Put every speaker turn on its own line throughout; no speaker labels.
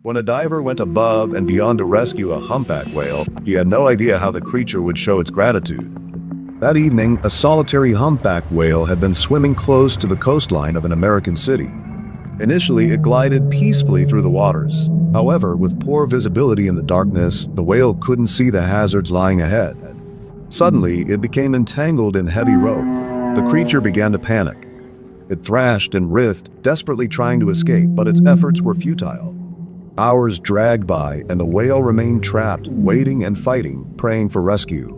When a diver went above and beyond to rescue a humpback whale, he had no idea how the creature would show its gratitude. That evening, a solitary humpback whale had been swimming close to the coastline of an American city. Initially, it glided peacefully through the waters. However, with poor visibility in the darkness, the whale couldn't see the hazards lying ahead. Suddenly, it became entangled in heavy rope. The creature began to panic. It thrashed and writhed, desperately trying to escape, but its efforts were futile. Hours dragged by, and the whale remained trapped, waiting and fighting, praying for rescue.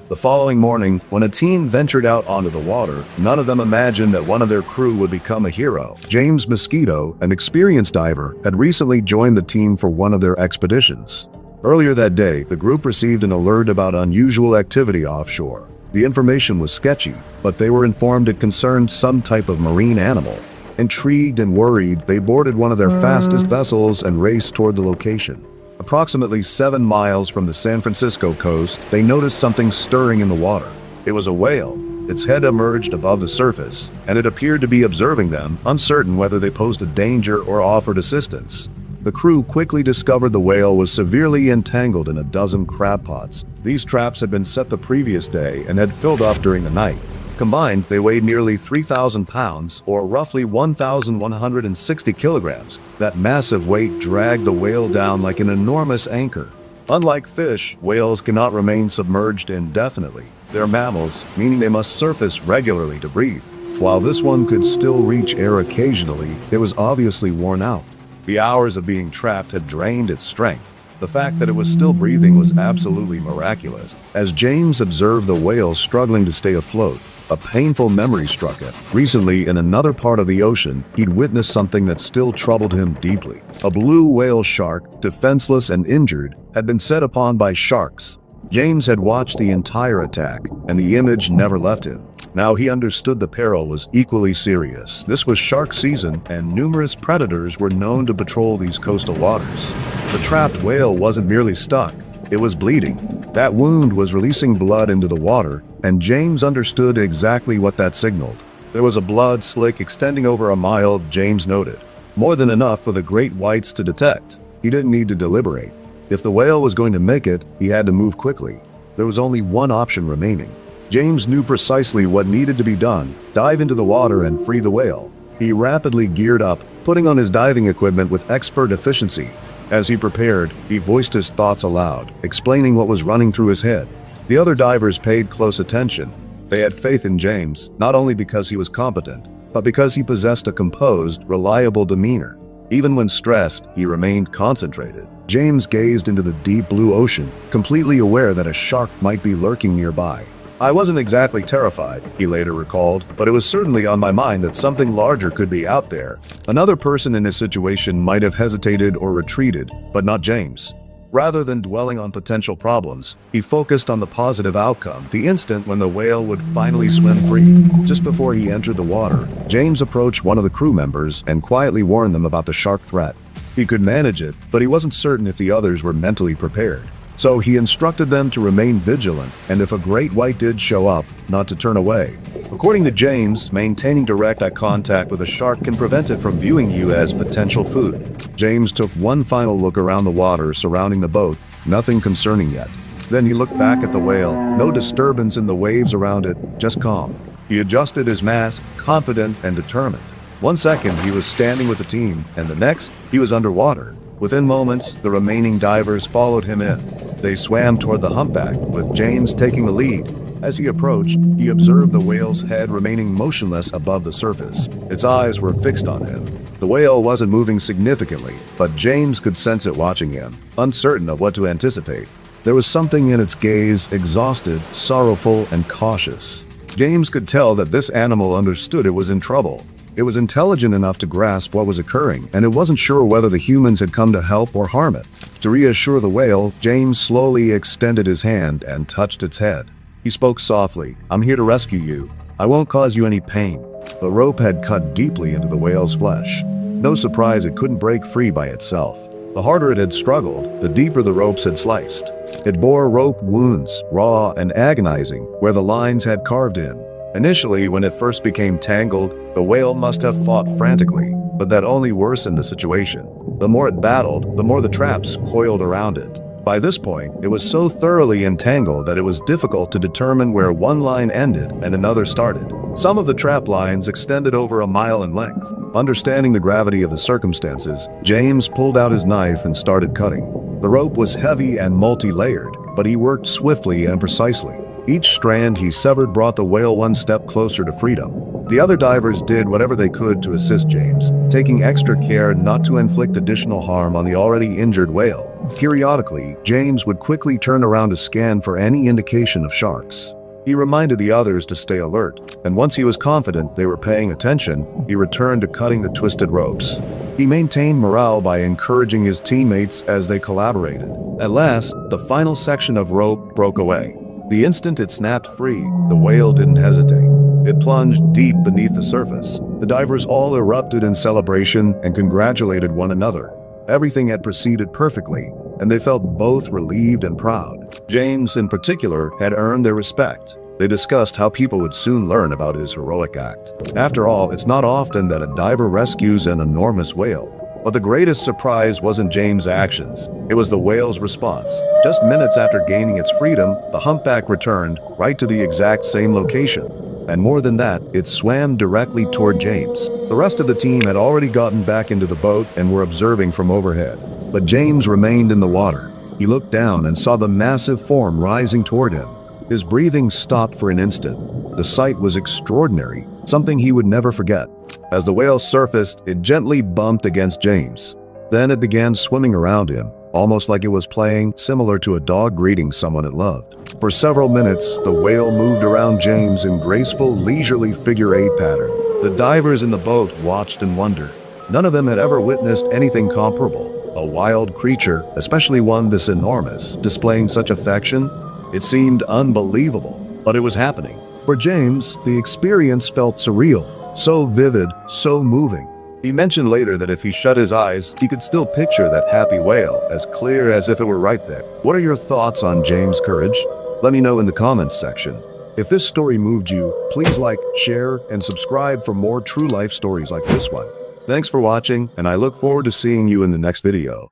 The following morning, when a team ventured out onto the water, none of them imagined that one of their crew would become a hero. James Mosquito, an experienced diver, had recently joined the team for one of their expeditions. Earlier that day, the group received an alert about unusual activity offshore. The information was sketchy, but they were informed it concerned some type of marine animal. Intrigued and worried, they boarded one of their fastest vessels and raced toward the location. Approximately 7 miles from the San Francisco coast, they noticed something stirring in the water. It was a whale. Its head emerged above the surface, and it appeared to be observing them, uncertain whether they posed a danger or offered assistance. The crew quickly discovered the whale was severely entangled in a dozen crab pots. These traps had been set the previous day and had filled up during the night. Combined, they weighed nearly 3,000 pounds, or roughly 1,160 kilograms. That massive weight dragged the whale down like an enormous anchor. Unlike fish, whales cannot remain submerged indefinitely. They're mammals, meaning they must surface regularly to breathe. While this one could still reach air occasionally, it was obviously worn out. The hours of being trapped had drained its strength. The fact that it was still breathing was absolutely miraculous. As James observed the whale struggling to stay afloat, a painful memory struck him. Recently, in another part of the ocean, he'd witnessed something that still troubled him deeply. A blue whale shark, defenseless and injured, had been set upon by sharks. James had watched the entire attack, and the image never left him. Now he understood the peril was equally serious. This was shark season, and numerous predators were known to patrol these coastal waters. The trapped whale wasn't merely stuck, it was bleeding. That wound was releasing blood into the water, and James understood exactly what that signaled. There was a blood slick extending over a mile, James noted. More than enough for the great whites to detect. He didn't need to deliberate. If the whale was going to make it, he had to move quickly. There was only one option remaining. James knew precisely what needed to be done: dive into the water and free the whale. He rapidly geared up, putting on his diving equipment with expert efficiency. As he prepared, he voiced his thoughts aloud, explaining what was running through his head. The other divers paid close attention. They had faith in James, not only because he was competent, but because he possessed a composed, reliable demeanor. Even when stressed, he remained concentrated. James gazed into the deep blue ocean, completely aware that a shark might be lurking nearby. I wasn't exactly terrified, he later recalled, but it was certainly on my mind that something larger could be out there. Another person in his situation might have hesitated or retreated, but not James. Rather than dwelling on potential problems, he focused on the positive outcome, the instant when the whale would finally swim free. Just before he entered the water, James approached one of the crew members and quietly warned them about the shark threat. He could manage it, but he wasn't certain if the others were mentally prepared. So he instructed them to remain vigilant, and if a great white did show up, not to turn away. According to James, maintaining direct eye contact with a shark can prevent it from viewing you as potential food. James took one final look around the water surrounding the boat, nothing concerning yet. Then he looked back at the whale, no disturbance in the waves around it, just calm. He adjusted his mask, confident and determined. 1 second, he was standing with the team, and the next, he was underwater. Within moments, the remaining divers followed him in. They swam toward the humpback, with James taking the lead. As he approached, he observed the whale's head remaining motionless above the surface. Its eyes were fixed on him. The whale wasn't moving significantly, but James could sense it watching him, uncertain of what to anticipate. There was something in its gaze, exhausted, sorrowful, and cautious. James could tell that this animal understood it was in trouble. It was intelligent enough to grasp what was occurring, and it wasn't sure whether the humans had come to help or harm it. To reassure the whale, James slowly extended his hand and touched its head. He spoke softly, "I'm here to rescue you. I won't cause you any pain." The rope had cut deeply into the whale's flesh. No surprise it couldn't break free by itself. The harder it had struggled, the deeper the ropes had sliced. It bore rope wounds, raw and agonizing, where the lines had carved in. Initially, when it first became tangled, the whale must have fought frantically, but that only worsened the situation. The more it battled, the more the traps coiled around it. By this point, it was so thoroughly entangled that it was difficult to determine where one line ended and another started. Some of the trap lines extended over a mile in length. Understanding the gravity of the circumstances, James pulled out his knife and started cutting. The rope was heavy and multi-layered, but he worked swiftly and precisely. Each strand he severed brought the whale one step closer to freedom. The other divers did whatever they could to assist James, taking extra care not to inflict additional harm on the already injured whale. Periodically, James would quickly turn around to scan for any indication of sharks. He reminded the others to stay alert, and once he was confident they were paying attention, he returned to cutting the twisted ropes. He maintained morale by encouraging his teammates as they collaborated. At last, the final section of rope broke away. The instant it snapped free, the whale didn't hesitate. It plunged deep beneath the surface. The divers all erupted in celebration and congratulated one another. Everything had proceeded perfectly, and they felt both relieved and proud. James, in particular, had earned their respect. They discussed how people would soon learn about his heroic act. After all, it's not often that a diver rescues an enormous whale. But the greatest surprise wasn't James' actions. It was the whale's response. Just minutes after gaining its freedom, the humpback returned right to the exact same location. And more than that, it swam directly toward James. The rest of the team had already gotten back into the boat and were observing from overhead. But James remained in the water. He looked down and saw the massive form rising toward him. His breathing stopped for an instant. The sight was extraordinary, something he would never forget. As the whale surfaced, it gently bumped against James. Then it began swimming around him, almost like it was playing, similar to a dog greeting someone it loved. For several minutes, the whale moved around James in graceful, leisurely figure-8 pattern. The divers in the boat watched and wondered. None of them had ever witnessed anything comparable. A wild creature, especially one this enormous, displaying such affection. It seemed unbelievable, but it was happening. For James, the experience felt surreal. So vivid, so moving. He mentioned later that if he shut his eyes, he could still picture that happy whale, as clear as if it were right there. What are your thoughts on James' courage? Let me know in the comments section. If this story moved you, please like, share, and subscribe for more true life stories like this one. Thanks for watching, and I look forward to seeing you in the next video.